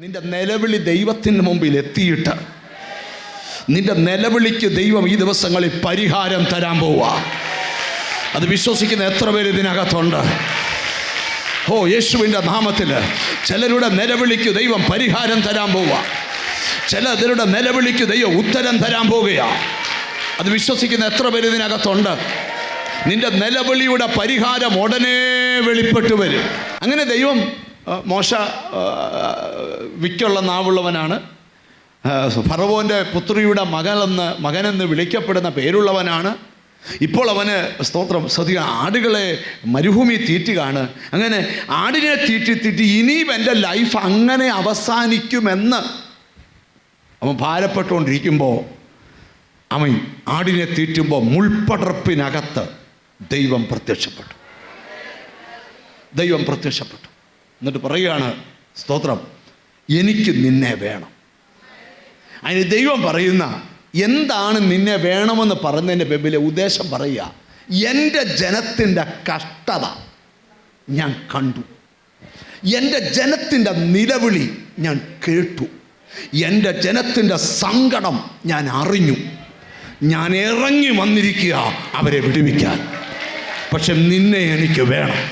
നിന്റെ നിലവിളി ദൈവത്തിന് മുമ്പിൽ എത്തിയിട്ട് നിന്റെ നിലവിളിക്ക് ദൈവം ഈ ദിവസങ്ങളിൽ പരിഹാരം തരാൻ പോവുക. അത് വിശ്വസിക്കുന്ന എത്ര പേര് ഇതിനകത്തുണ്ട്? ഓ, യേശുവിൻ്റെ നാമത്തിൽ ചിലരുടെ നിലവിളിക്ക് ദൈവം പരിഹാരം തരാൻ പോവുക. ചിലരുടെ നിലവിളിക്ക് ദൈവം ഉത്തരം തരാൻ പോവുകയാണ്. അത് വിശ്വസിക്കുന്ന എത്ര പേര് ഇതിനകത്തുണ്ട്? നിന്റെ നിലവിളിയുടെ പരിഹാരം ഉടനെ വെളിപ്പെട്ടു വരും. അങ്ങനെ ദൈവം മോശ വിക്കുള്ള നാവുള്ളവനാണ്, ഫറവോൻ്റെ പുത്രിയുടെ മകനെന്ന് വിളിക്കപ്പെടുന്ന പേരുള്ളവനാണ്. ഇപ്പോൾ അവന് സ്തോത്രം ശ്രദ്ധിക്കുക, ആടുകളെ മരുഭൂമി തീറ്റുകയാണ്. അങ്ങനെ ആടിനെ തീറ്റി ഇനിയും എൻ്റെ ലൈഫ് അങ്ങനെ അവസാനിക്കുമെന്ന് അവൻ ഭാരപ്പെട്ടുകൊണ്ടിരിക്കുമ്പോൾ അവൻ ആടിനെ തീറ്റുമ്പോൾ മുൾപ്പടർപ്പിനകത്ത് ദൈവം പ്രത്യക്ഷപ്പെട്ടു. എന്നിട്ട് പറയുകയാണ്, സ്തോത്രം, എനിക്ക് നിന്നെ വേണം. അതിന് ദൈവം പറയുന്ന എന്താണ് നിന്നെ വേണമെന്ന് പറഞ്ഞതിൻ്റെ ബൈബിളിലെ ഉദ്ദേശം പറയുക, എൻ്റെ ജനത്തിൻ്റെ കഷ്ടത ഞാൻ കണ്ടു, എൻ്റെ ജനത്തിൻ്റെ നിലവിളി ഞാൻ കേട്ടു, എൻ്റെ ജനത്തിൻ്റെ സങ്കടം ഞാൻ അറിഞ്ഞു. ഞാൻ ഇറങ്ങി വന്നിരിക്കുക അവരെ വിടുവിക്കാൻ. പക്ഷെ നിന്നെ എനിക്ക് വേണം.